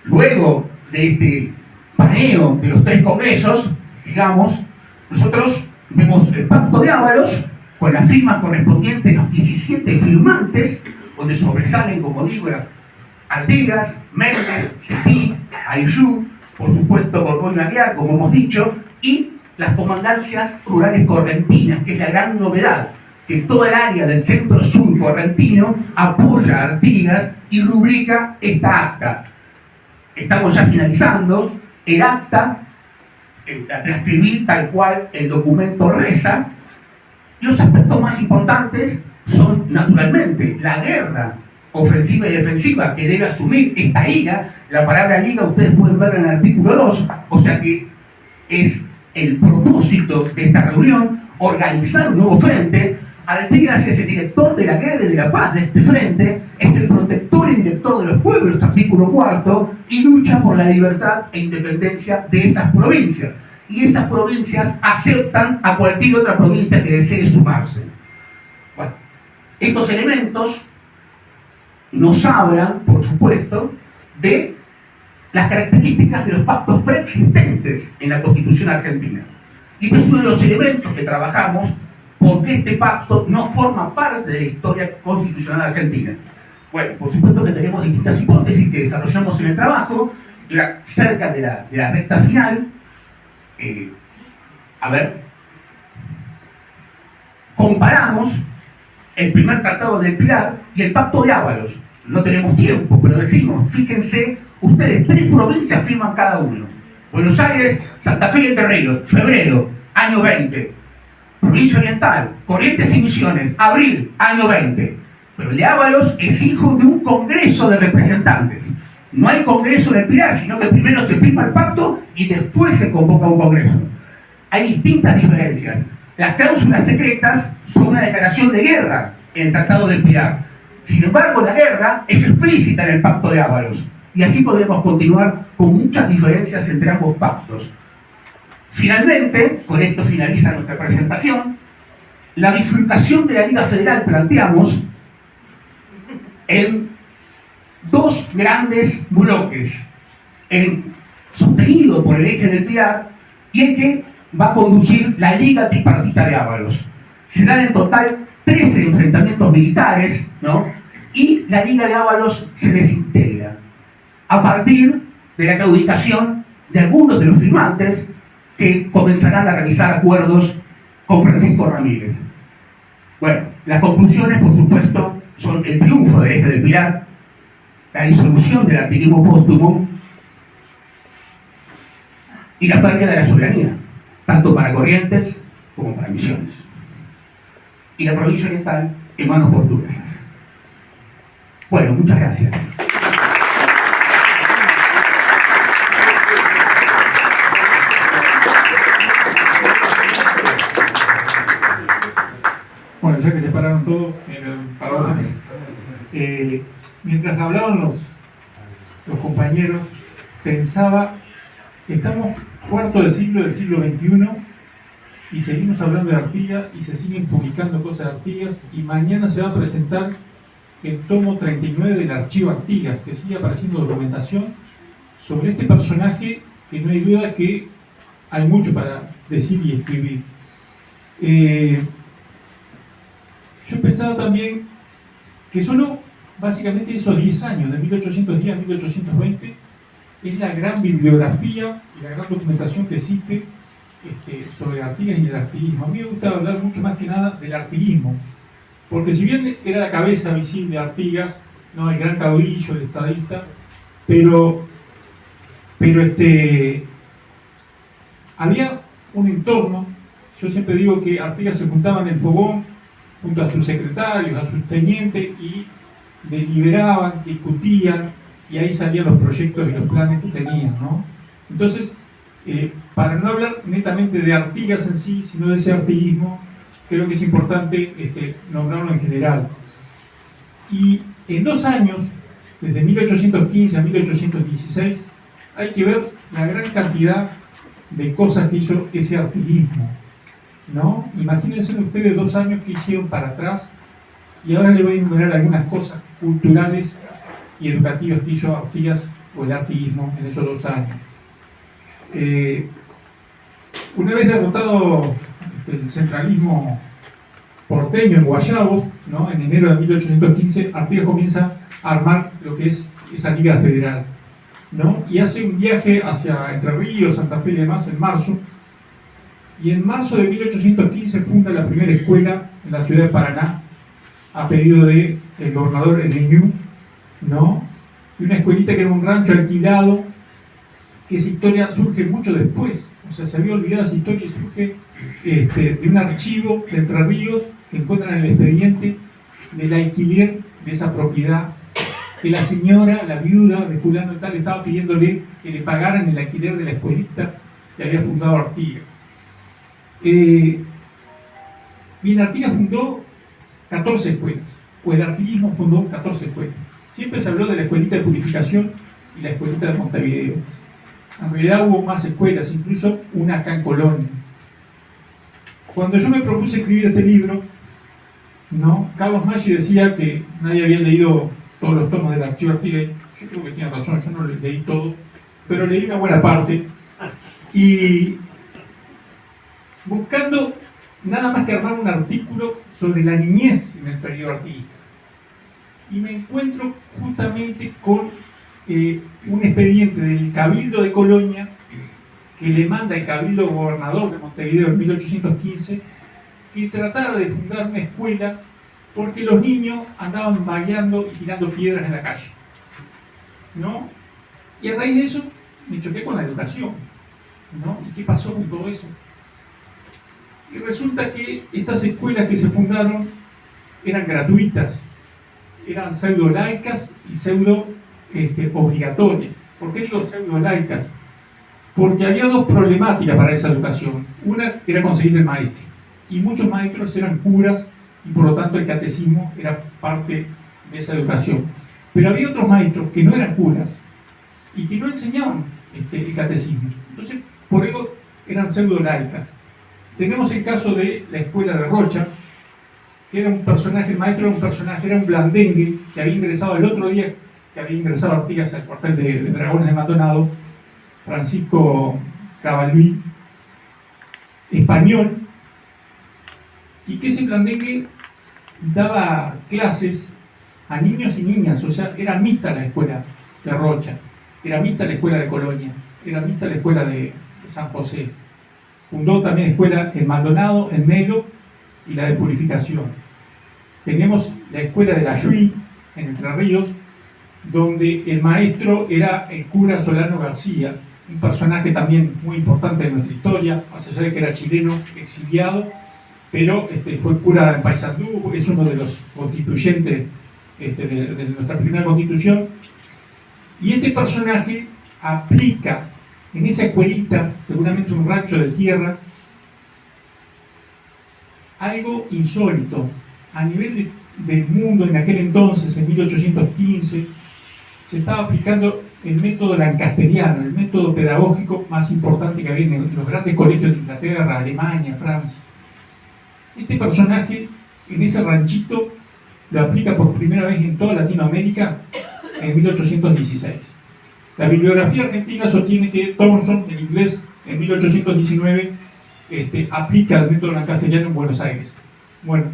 Speaker 4: Luego de este paneo de los 3 congresos, digamos, nosotros vemos el Pacto de Ábalos, con las firmas correspondientes a los 17 firmantes, donde sobresalen, como digo, Artigas, Méndez, Cití, Ayllú, por supuesto Gorgoño Aguiar, como hemos dicho, y las comandancias rurales correntinas, que es la gran novedad, que toda el área del centro-sur correntino apoya a Artigas y rubrica esta acta. Estamos ya finalizando el acta, la transcribí tal cual el documento reza. Los aspectos más importantes son, naturalmente, la guerra ofensiva y defensiva que debe asumir esta liga. La palabra liga ustedes pueden ver en el artículo 2, o sea que es el propósito de esta reunión, organizar un nuevo frente. Artigas es el director de la guerra y de la paz de este frente, es el protector y director de los pueblos, artículo 4, y lucha por la libertad e independencia de esas provincias. Y esas provincias aceptan a cualquier otra provincia que desee sumarse. Bueno, estos elementos nos hablan, por supuesto, de las características de los pactos preexistentes en la Constitución argentina. Y este es uno de los elementos que trabajamos porque este pacto no forma parte de la historia constitucional argentina. Bueno, por supuesto que tenemos distintas hipótesis que desarrollamos en el trabajo, cerca de la recta final. Comparamos el primer tratado del Pilar y el Pacto de Ábalos. No tenemos tiempo, pero decimos, fíjense, ustedes, 3 provincias firman cada uno. Buenos Aires, Santa Fe y Entre Ríos, febrero, año 20. Provincia Oriental, Corrientes y Misiones, abril, año 20. Pero el de Ábalos es hijo de un congreso de representantes. No hay congreso del Pilar, sino que primero se firma el pacto y después se convoca un congreso. Hay distintas diferencias. Las cláusulas secretas son una declaración de guerra en el Tratado del Pilar. Sin embargo, la guerra es explícita en el Pacto de Ábalos. Y así podemos continuar con muchas diferencias entre ambos pactos. Finalmente, con esto finaliza nuestra presentación, la bifurcación de la Liga Federal planteamos en 2 grandes bloques, el sostenido por el eje del Pilar y el que va a conducir la Liga Tripartita de Ábalos. Se dan en total 13 enfrentamientos militares, ¿no? Y la Liga de Ábalos se desintegra a partir de la claudicación de algunos de los firmantes que comenzarán a realizar acuerdos con Francisco Ramírez. Bueno, las conclusiones, por supuesto, son el triunfo del eje del Pilar, la disolución del artiguismo póstumo y la pérdida de la soberanía, tanto para Corrientes como para Misiones. Y la provincia oriental en manos portuguesas. Bueno, muchas gracias.
Speaker 5: Bueno, ya que se pararon todo en el paréntesis, mientras hablaban los compañeros, pensaba Estamos cuarto del siglo XXI, y seguimos hablando de Artigas y se siguen publicando cosas de Artigas, y mañana se va a presentar el tomo 39 del archivo Artigas, que sigue apareciendo documentación sobre este personaje que no hay duda que hay mucho para decir y escribir. Yo pensaba también que solo básicamente esos 10 años, de 1810 a 1820, es la gran bibliografía y la gran documentación que existe sobre Artigas y el artiguismo. A mí me gusta hablar mucho más que nada del artiguismo, porque si bien era la cabeza visible de Artigas, ¿no?, el gran caudillo, el estadista, pero había un entorno. Yo siempre digo que Artigas se juntaba en el fogón junto a sus secretarios, a sus tenientes, y deliberaban, discutían, y ahí salían los proyectos y los planes que tenían, ¿no? Entonces, para no hablar netamente de Artigas en sí, sino de ese artiguismo, creo que es importante nombrarlo en general. Y en 2 años, desde 1815 a 1816, hay que ver la gran cantidad de cosas que hizo ese artiguismo, ¿no? Imagínense ustedes 2 años que hicieron para atrás, y ahora les voy a enumerar algunas cosas culturales y educativas que hizo Artigas o el artiguismo en esos 2 años. Una vez derrotado el centralismo porteño en Guayabos, ¿no?, en enero de 1815, Artigas comienza a armar lo que es esa Liga Federal, ¿no? Y hace un viaje hacia Entre Ríos, Santa Fe y demás en marzo, y en marzo de 1815 funda la primera escuela en la ciudad de Paraná, a pedido del gobernador Leñú, ¿no? Y una escuelita que era un rancho alquilado, que esa historia surge mucho después, o sea, se había olvidado esa historia y surge de un archivo de Entre Ríos que encuentran en el expediente del alquiler de esa propiedad, que la señora, la viuda de fulano y tal, estaba pidiéndole que le pagaran el alquiler de la escuelita que había fundado Artigas. Bien, Artigas fundó 14 escuelas, o el artiguismo fundó 14 escuelas. Siempre se habló de la escuelita de Purificación y la escuelita de Montevideo. En realidad hubo más escuelas, incluso una acá en Colonia. Cuando yo me propuse escribir este libro, ¿no?, Carlos Maggi decía que nadie había leído todos los tomos del archivo Artigas. Yo creo que tiene razón, yo no leí todo, pero leí una buena parte. Y buscando nada más que armar un artículo sobre la niñez en el periodo artiguista. Y me encuentro justamente con un expediente del Cabildo de Colonia que le manda el Cabildo Gobernador de Montevideo en 1815, que trataba de fundar una escuela porque los niños andaban vagueando y tirando piedras en la calle, ¿no? Y a raíz de eso me choqué con la educación, ¿no? ¿Y qué pasó con todo eso? Y resulta que estas escuelas que se fundaron eran gratuitas, eran pseudo-laicas y pseudo-obligatorias. ¿Por qué digo pseudo-laicas? Porque había 2 problemáticas para esa educación. Una era conseguir el maestro, y muchos maestros eran curas, y por lo tanto el catecismo era parte de esa educación. Pero había otros maestros que no eran curas y que no enseñaban el catecismo. Entonces, por eso eran pseudo-laicas. Tenemos el caso de la escuela de Rocha, que era un personaje, el maestro era un personaje, era un blandengue, que había ingresado el otro día, que había ingresado Artigas al cuartel de Dragones de Maldonado, Francisco Cabalví, español, y que ese blandengue daba clases a niños y niñas, o sea, era mixta la escuela de Rocha, era mixta la escuela de Colonia, era mixta la escuela de San José. Fundó también escuela en Maldonado, en Melo, y la de Purificación. Tenemos la escuela de la Yui, en Entre Ríos, donde el maestro era el cura Solano García, un personaje también muy importante de nuestra historia, más allá de que era chileno, exiliado, pero fue cura en Paysandú, es uno de los constituyentes de nuestra primera constitución. Y este personaje aplica en esa escuelita, seguramente un rancho de tierra, algo insólito. A nivel del mundo en aquel entonces, en 1815, se estaba aplicando el método lancasteriano, el método pedagógico más importante que había en los grandes colegios de Inglaterra, Alemania, Francia. Este personaje, en ese ranchito, lo aplica por primera vez en toda Latinoamérica en 1816. La bibliografía argentina sostiene que Thomson, en inglés, en 1819, aplica el método lancasteriano en Buenos Aires. Bueno,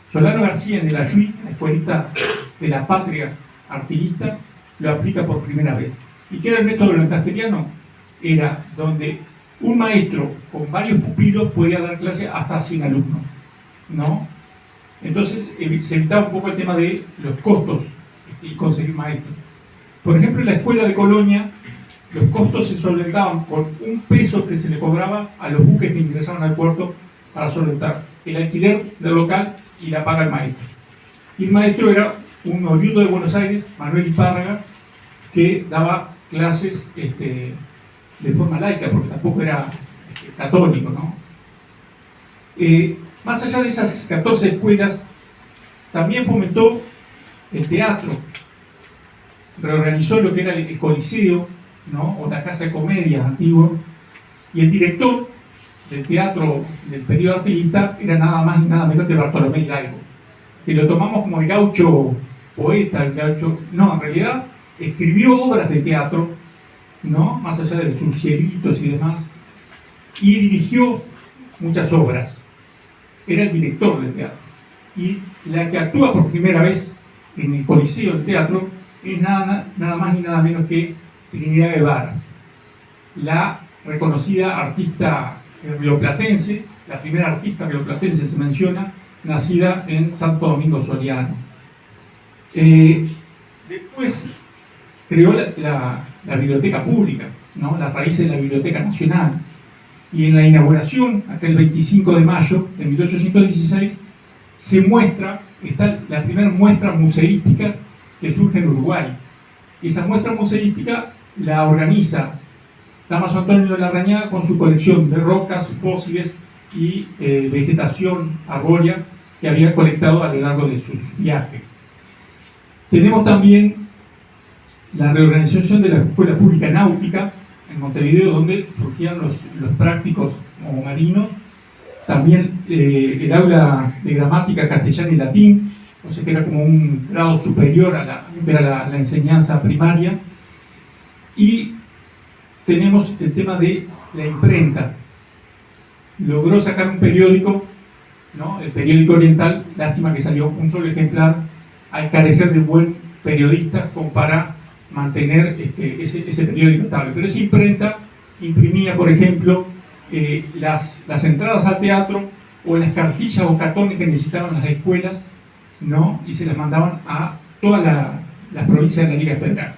Speaker 5: Solano García en el Ayuí, la escuelita de la patria artiguista, lo aplica por primera vez. ¿Y qué era el método lancasteriano? Era donde un maestro con varios pupilos podía dar clase hasta a 100 alumnos, ¿no? Entonces se evitaba un poco el tema de los costos y conseguir maestros. Por ejemplo, en la escuela de Colonia, los costos se solventaban con un peso que se le cobraba a los buques que ingresaban al puerto para solventar el alquiler del local y la paga al maestro. Y el maestro era un oriundo de Buenos Aires, Manuel Ipárraga, que daba clases de forma laica, porque tampoco era católico, ¿no? Más allá de esas 14 escuelas, también fomentó el teatro, reorganizó lo que era el Coliseo, ¿no? O la Casa de Comedia antigua, y el director del teatro del periodo artiguista era nada más y nada menos que Bartolomé Hidalgo, que lo tomamos como el gaucho poeta, el gaucho... No, en realidad escribió obras de teatro, ¿no? Más allá de sus cielitos y demás, y dirigió muchas obras. Era el director del teatro. Y la que actúa por primera vez en el Coliseo del teatro es nada más ni nada menos que Trinidad Guevara, la reconocida artista rioplatense, la primera artista rioplatense se menciona, nacida en Santo Domingo Soriano. Después creó la biblioteca pública, ¿no? Las raíces de la Biblioteca Nacional. Y en la inauguración, aquel 25 de mayo de 1816, se muestra, está la primera muestra museística que surge en Uruguay. Y esa muestra museística la organiza Dámaso Antonio de Larrañaga con su colección de rocas, fósiles y vegetación arbórea que había colectado a lo largo de sus viajes. Tenemos también la reorganización de la Escuela Pública Náutica en Montevideo, donde surgían los prácticos como marinos. También el aula de gramática castellano y latín, o sea que era como un grado superior a la enseñanza primaria. Y tenemos el tema de la imprenta. Logró sacar un periódico, ¿no? El Periódico Oriental, lástima que salió un solo ejemplar, al carecer de buen periodista como para mantener ese periódico estable. Pero esa imprenta imprimía, por ejemplo, las entradas al teatro o las cartillas o cartones que necesitaban las escuelas, ¿no? Y se las mandaban a todas las provincias de la Liga Federal.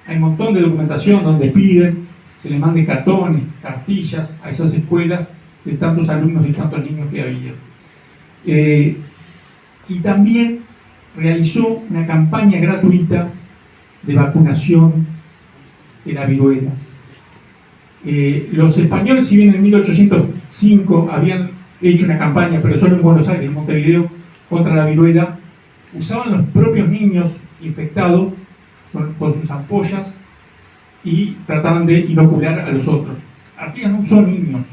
Speaker 5: Hay un montón de documentación donde piden se le manden cartones, cartillas a esas escuelas de tantos alumnos y tantos niños que había. Y también realizó una campaña gratuita de vacunación de la viruela. Los españoles, si bien en 1805 habían hecho una campaña, pero solo en Buenos Aires, en Montevideo, contra la viruela, usaban los propios niños infectados con sus ampollas y trataban de inocular a los otros. Artigas no usó niños.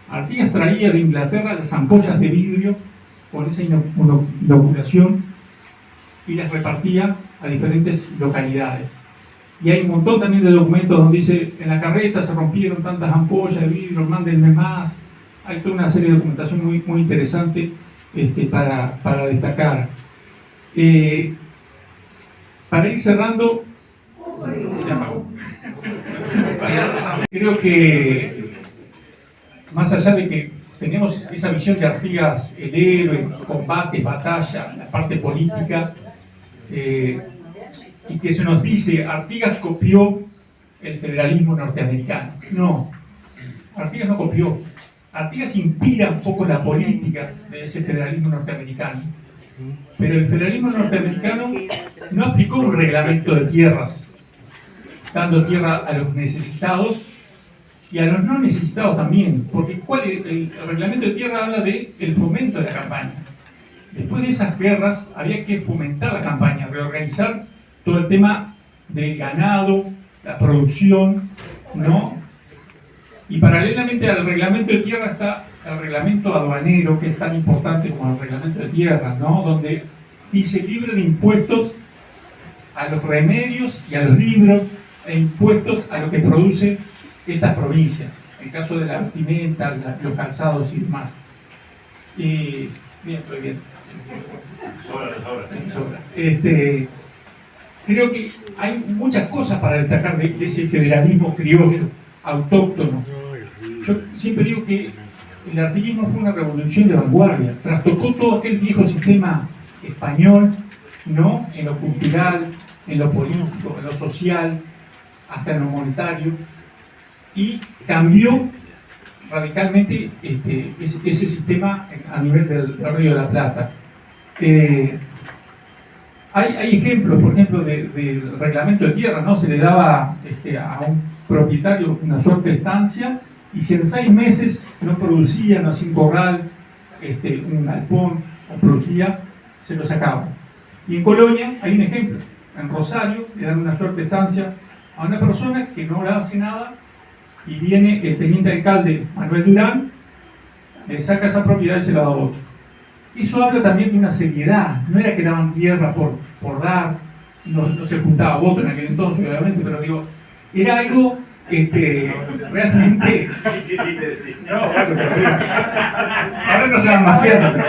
Speaker 5: Artigas traía de Inglaterra las ampollas de vidrio con esa inoculación y las repartía a diferentes localidades. Y hay un montón también de documentos donde dice, en la carreta se rompieron tantas ampollas de vidrio, mándenme más. Hay toda una serie de documentación muy, muy interesante para destacar. Para ir cerrando, se apagó. Creo que, más allá de que tenemos esa visión de Artigas, el héroe, combate, batalla, la parte política, y que se nos dice, Artigas copió el federalismo norteamericano. No, Artigas no copió. Artigas inspira un poco la política de ese federalismo norteamericano. Pero el federalismo norteamericano no aplicó un reglamento de tierras, dando tierra a los necesitados y a los no necesitados también, porque el reglamento de tierra habla del fomento de la campaña. Después de esas guerras había que fomentar la campaña, reorganizar todo el tema del ganado, la producción, ¿no? Y paralelamente al reglamento de tierra está el reglamento aduanero, que es tan importante como el reglamento de tierra, ¿no? Donde dice libre de impuestos a los remedios y a los libros e impuestos a lo que producen estas provincias, en el caso de la vestimenta, los calzados y demás. Bien, estoy bien. Sobra. Creo que hay muchas cosas para destacar de ese federalismo criollo, autóctono. Yo siempre digo que el artiguismo fue una revolución de vanguardia, trastocó todo aquel viejo sistema español, ¿no? En lo cultural, en lo político, en lo social, hasta en lo monetario, y cambió radicalmente ese sistema a nivel del Río de la Plata. Hay ejemplos, por ejemplo, del reglamento de tierra, ¿no? Se le daba a un propietario una suerte de estancia, y si en 6 meses no producía, no hacía un corral, un galpón, no producía, se lo sacaban. Y en Colonia hay un ejemplo. En Rosario le dan una suerte de estancia a una persona que no le hace nada, y viene el teniente alcalde Manuel Durán, le saca esa propiedad y se la da a otro. Eso habla también de una seriedad. No era que daban tierra por dar, no se juntaba voto en aquel entonces, obviamente, pero digo, era algo realmente. No, bueno, pero digo, ahora no se van más tierra, pero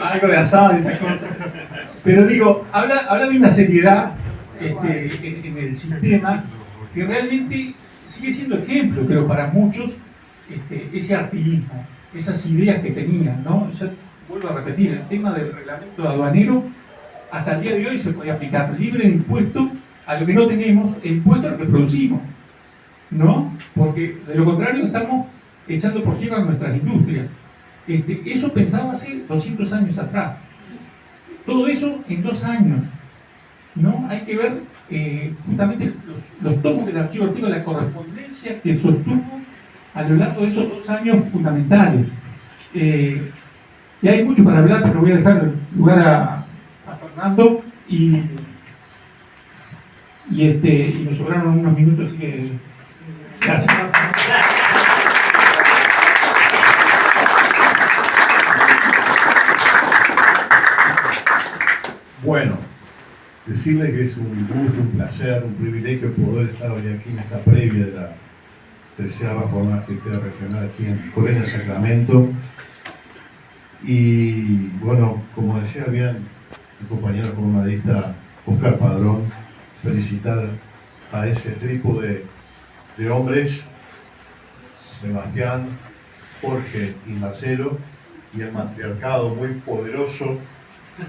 Speaker 5: algo de asado y esas cosas. Pero digo, habla de una seriedad en el sistema que realmente sigue siendo ejemplo, creo, para muchos, ese artiguismo, esas ideas que tenían, ¿no? Ya vuelvo a repetir, el tema del reglamento aduanero hasta el día de hoy se puede aplicar libre de impuesto a lo que no tenemos e impuesto a lo que producimos, ¿no? Porque de lo contrario estamos echando por tierra nuestras industrias. Eso pensaba hace 200 años atrás. Todo eso en 2 años, ¿no? Hay que ver justamente los tomos del archivo antiguo, la correspondencia que sostuvo a lo largo de esos 2 años fundamentales. Y hay mucho para hablar, pero voy a dejar lugar a Fernando y nos sobraron unos minutos, así que gracias.
Speaker 6: Bueno, decirles que es un gusto, un placer, un privilegio poder estar hoy aquí en esta previa de la 13ª jornada gestora regional aquí en Colonia Sacramento. Y bueno, como decía bien mi compañero jornalista Oscar Padrón, felicitar a ese trípode de hombres, Sebastián, Jorge y Marcelo, y el matriarcado muy poderoso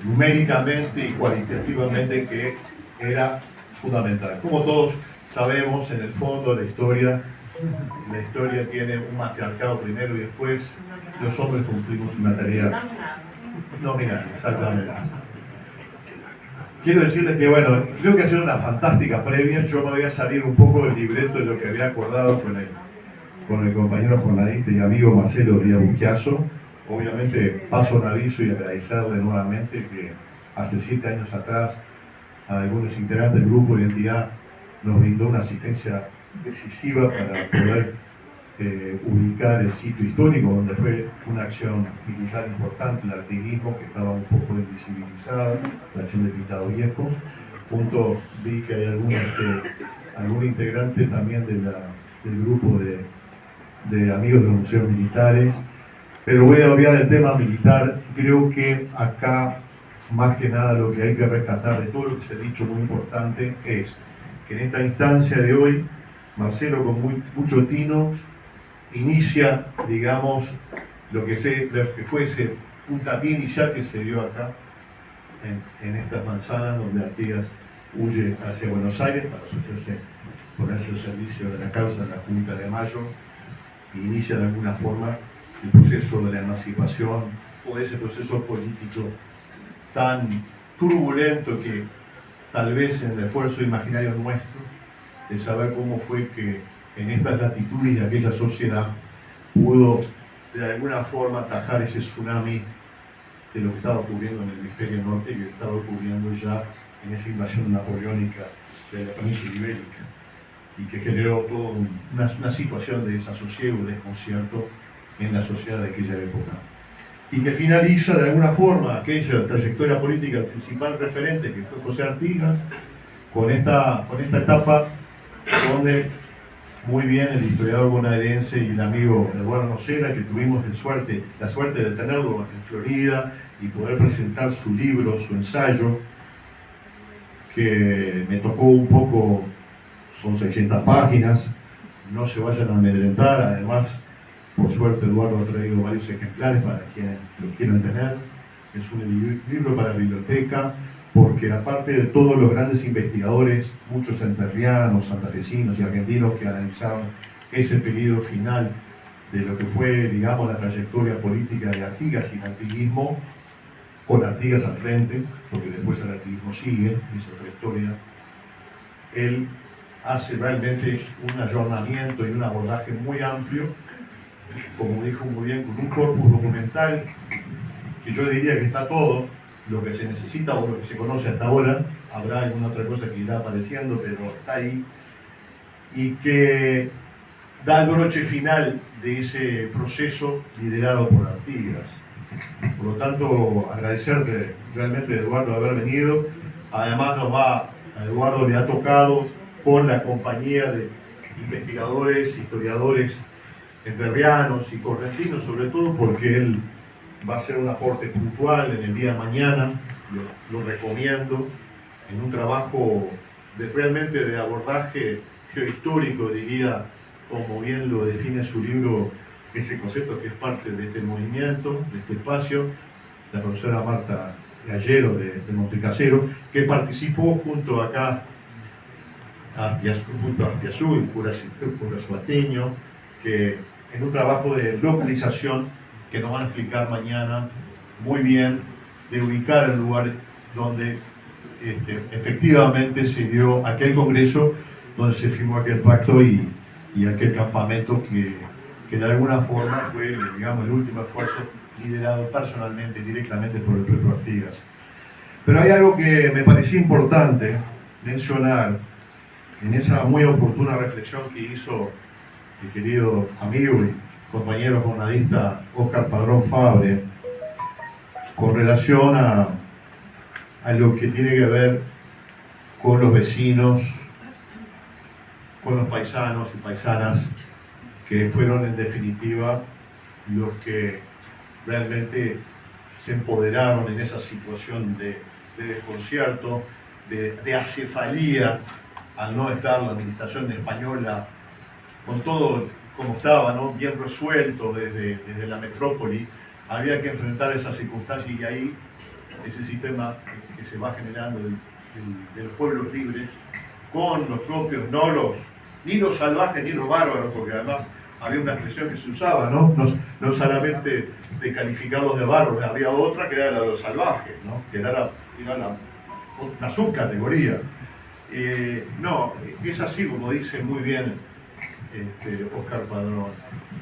Speaker 6: numéricamente y cualitativamente, que era fundamental. Como todos sabemos, en el fondo la historia tiene un matriarcado primero y después los hombres cumplimos una tarea nominal, exactamente. Quiero decirles que, bueno, creo que ha sido una fantástica previa. Yo me voy a salir un poco del libreto de lo que había acordado con el compañero jornalista y amigo Marcelo Díaz Busquiazo. Obviamente paso un aviso y agradecerle nuevamente que hace 7 años atrás a algunos integrantes del grupo de identidad nos brindó una asistencia decisiva para poder ubicar el sitio histórico donde fue una acción militar importante, el artiguismo, que estaba un poco invisibilizado, la acción de Pintado Viejo. Junto vi que hay algún integrante también del grupo de amigos de los museos militares. Pero voy a obviar el tema militar. Creo que acá, más que nada, lo que hay que rescatar de todo lo que se ha dicho, muy importante, es que en esta instancia de hoy, Marcelo, con mucho tino, inicia, digamos, lo que fuese un tapié inicial que se dio acá, en estas manzanas, donde Artigas huye hacia Buenos Aires para ponerse al servicio de la causa de la Junta de Mayo, e inicia de alguna forma el proceso de la emancipación, o ese proceso político tan turbulento que tal vez en el esfuerzo imaginario nuestro de saber cómo fue que en estas latitudes de aquella sociedad pudo de alguna forma atajar ese tsunami de lo que estaba ocurriendo en el hemisferio norte y que estaba ocurriendo ya en esa invasión napoleónica de la península ibérica y que generó toda una situación de desasosiego y desconcierto en la sociedad de aquella época. Y que finaliza de alguna forma aquella trayectoria política del principal referente que fue José Artigas, con esta etapa donde muy bien el historiador bonaerense y el amigo Eduardo Nocera, que tuvimos la suerte de tenerlo en Florida y poder presentar su libro, su ensayo, que me tocó un poco, son 600 páginas, no se vayan a amedrentar, además, por suerte Eduardo ha traído varios ejemplares para quienes lo quieran tener, es un libro para biblioteca, porque aparte de todos los grandes investigadores, muchos entrerrianos, santafesinos y argentinos que analizaron ese periodo final de lo que fue, digamos, la trayectoria política de Artigas y el artiguismo, con Artigas al frente, porque después el artiguismo sigue, es otra historia, él hace realmente un ayornamiento y un abordaje muy amplio, como dijo muy bien, con un corpus documental que yo diría que está todo lo que se necesita o lo que se conoce hasta ahora. Habrá alguna otra cosa que irá apareciendo, pero está ahí, y que da el broche final de ese proceso liderado por Artigas. Por lo tanto, agradecerte realmente, Eduardo, haber venido. Además a Eduardo le ha tocado con la compañía de investigadores, historiadores entrerrianos y correntinos, sobre todo porque él va a hacer un aporte puntual en el día de mañana, lo recomiendo, en un trabajo realmente de abordaje geohistórico, diría, como bien lo define su libro, ese concepto que es parte de este movimiento, de este espacio, la profesora Marta Gallero de Montecasero, que participó junto acá junto a Aspiazú, el cura suateño, que en un trabajo de localización que nos van a explicar mañana muy bien, de ubicar el lugar donde efectivamente se dio aquel congreso, donde se firmó aquel pacto y aquel campamento que de alguna forma fue, digamos, el último esfuerzo liderado personalmente, directamente por el propio Artigas. Pero hay algo que me pareció importante mencionar en esa muy oportuna reflexión que hizo mi querido amigo y compañero jornalista Óscar Padrón Fabre, con relación a lo que tiene que ver con los vecinos, con los paisanos y paisanas, que fueron en definitiva los que realmente se empoderaron en esa situación de desconcierto, de acefalía, al no estar la administración española con todo como estaba, ¿no?, bien resuelto desde la metrópoli. Había que enfrentar esas circunstancias y ahí ese sistema que se va generando de los pueblos libres, con los propios, ni los salvajes ni los bárbaros, porque además había una expresión que se usaba, no solamente de calificados de bárbaros, había otra que era la de los salvajes, ¿no?, que era la subcategoría. No, es así como dice muy bien Óscar Padrón.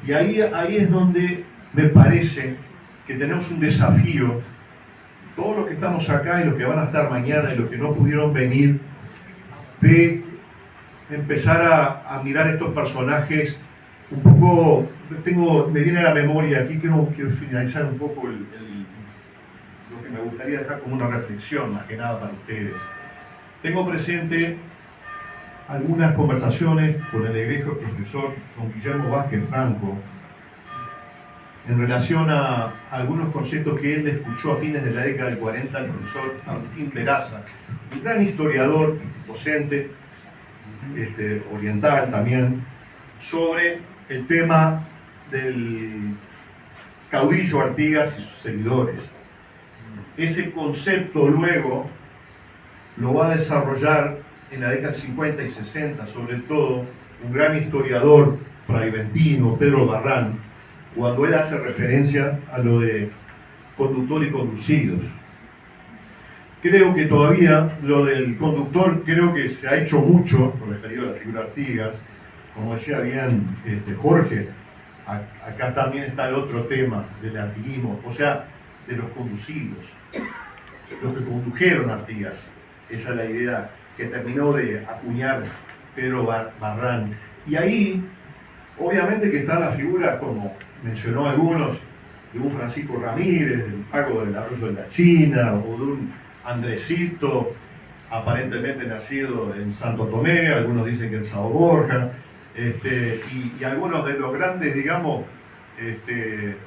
Speaker 6: Y ahí es donde me parece que tenemos un desafío, todos los que estamos acá y los que van a estar mañana y los que no pudieron venir, de empezar a mirar estos personajes un poco. Me viene a la memoria, aquí quiero finalizar un poco lo que me gustaría dejar como una reflexión, más que nada para ustedes. Tengo presente algunas conversaciones con el egregio profesor don Guillermo Vázquez Franco en relación a algunos conceptos que él escuchó a fines de la década del 40 al profesor Agustín Peraza, un gran historiador, docente, oriental también, sobre el tema del caudillo Artigas y sus seguidores. Ese concepto luego lo va a desarrollar en la década del 50 y 60, sobre todo, un gran historiador fraiventino, Pedro Barrán, cuando él hace referencia a lo de conductor y conducidos. Creo que todavía lo del conductor, creo que se ha hecho mucho, referido a la figura Artigas, como decía bien Jorge, acá también está el otro tema del artiguismo, o sea, de los conducidos, los que condujeron a Artigas. Esa es la idea que terminó de acuñar Pedro Barrán. Y ahí, obviamente que están las figuras, como mencionó algunos, de un Francisco Ramírez, del Pago del Arroyo de la China, o de un Andresito, aparentemente nacido en Santo Tomé, algunos dicen que en Sao Borja, y algunos de los grandes, digamos,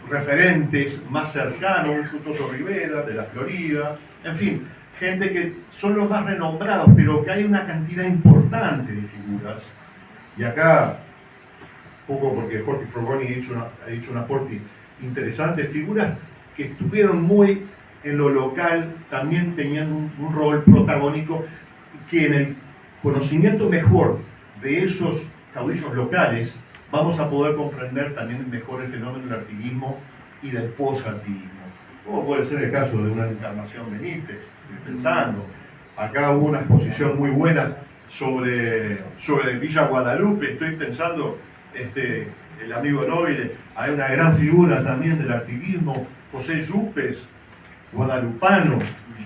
Speaker 6: referentes más cercanos, un Frutoso Rivera, de la Florida, en fin, gente que son los más renombrados, pero que hay una cantidad importante de figuras. Y acá, poco porque Jorge Frugoni ha hecho un aporte interesante, figuras que estuvieron muy en lo local, también tenían un rol protagónico, que en el conocimiento mejor de esos caudillos locales vamos a poder comprender también mejor el fenómeno del artiguismo y del post-artiguismo. Como puede ser el caso de una Encarnación Benítez, pensando. Acá hubo una exposición muy buena sobre Villa Guadalupe, estoy pensando, el amigo Nobile, hay una gran figura también del artiguismo, José Yupes, guadalupano,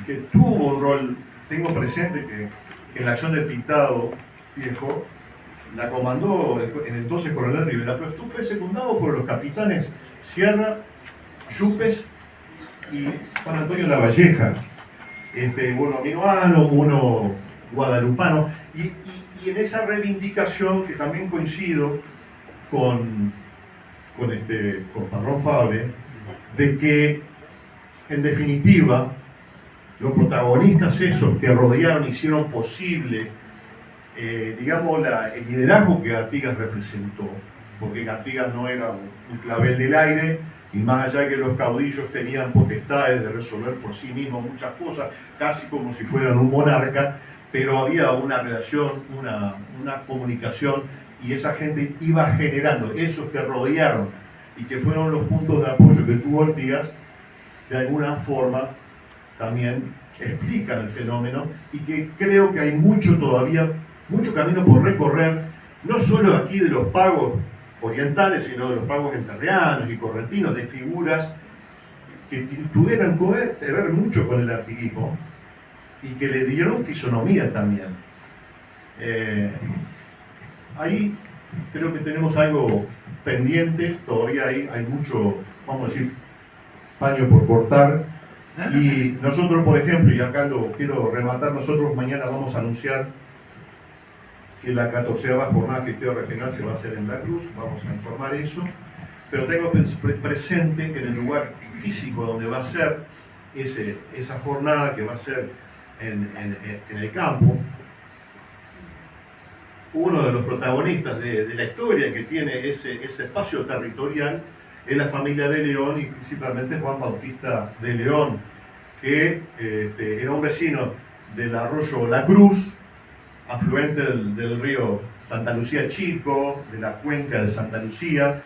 Speaker 6: que tuvo un rol, tengo presente que la acción de Pitado Viejo la comandó el entonces coronel Rivera, pero fue secundado por los capitanes Sierra, Yupes y Juan Antonio Lavalleja, uno minuano, uno guadalupano, y en esa reivindicación, que también coincido con Parrón Fabre, de que en definitiva los protagonistas esos que rodearon, hicieron posible, digamos, el liderazgo que Artigas representó, porque Artigas no era un clavel del aire, y más allá de que los caudillos tenían potestades de resolver por sí mismos muchas cosas, casi como si fueran un monarca, pero había una relación, una comunicación, y esa gente iba generando, esos que rodearon y que fueron los puntos de apoyo que tuvo Artigas, de alguna forma también explican el fenómeno, y que creo que hay mucho camino por recorrer, no solo aquí de los pagos orientales, sino de los pagos entrerrianos y correntinos, de figuras que tuvieran que ver mucho con el artiguismo y que le dieron fisonomía también. Ahí creo que tenemos algo pendiente, todavía hay mucho, vamos a decir, paño por cortar, y nosotros, por ejemplo, y acá lo quiero rematar, nosotros mañana vamos a anunciar que la 14ª jornada de Gesteo Regional se va a hacer en La Cruz, vamos a informar eso, pero tengo presente que en el lugar físico donde va a ser esa jornada, que va a ser en el campo, uno de los protagonistas de la historia que tiene ese espacio territorial es la familia de León, y principalmente Juan Bautista de León, que era un vecino del arroyo La Cruz, afluente del río Santa Lucía Chico, de la cuenca de Santa Lucía,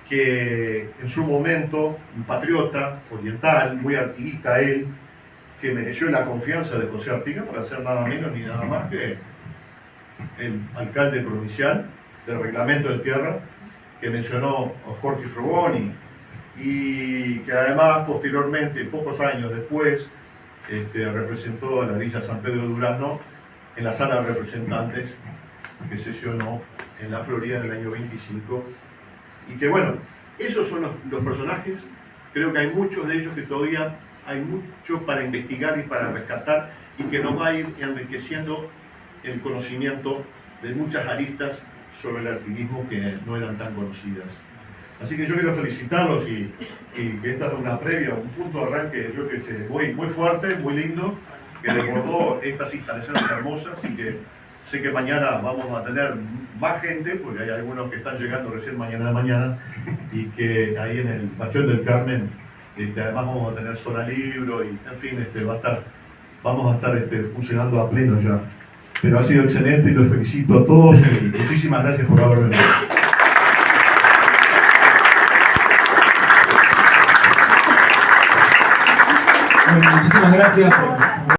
Speaker 6: que en su momento, un patriota oriental, muy artiguista él, que mereció la confianza de José Artigas para ser nada menos ni nada más que el alcalde provincial del reglamento de tierra, que mencionó Jorge Frugoni, y que además posteriormente, pocos años después, representó a la Villa San Pedro de Durazno en la sala de representantes que sesionó en la Florida en el año 25, y que bueno, esos son los personajes. Creo que hay muchos de ellos que todavía hay mucho para investigar y para rescatar, y que nos va a ir enriqueciendo el conocimiento de muchas aristas sobre el artiguismo que no eran tan conocidas. Así que yo quiero felicitarlos, y que esta es una previa, un punto de arranque, yo que sé, muy fuerte, muy lindo, que desbordó estas instalaciones hermosas, y que sé que mañana vamos a tener más gente, porque hay algunos que están llegando recién mañana de mañana, y que ahí en el Bastión del Carmen, además vamos a tener zona libro, y en fin, vamos a estar funcionando a pleno ya. Pero ha sido excelente y los felicito a todos, y muchísimas gracias por haberme venido.
Speaker 1: Bueno, muchísimas gracias.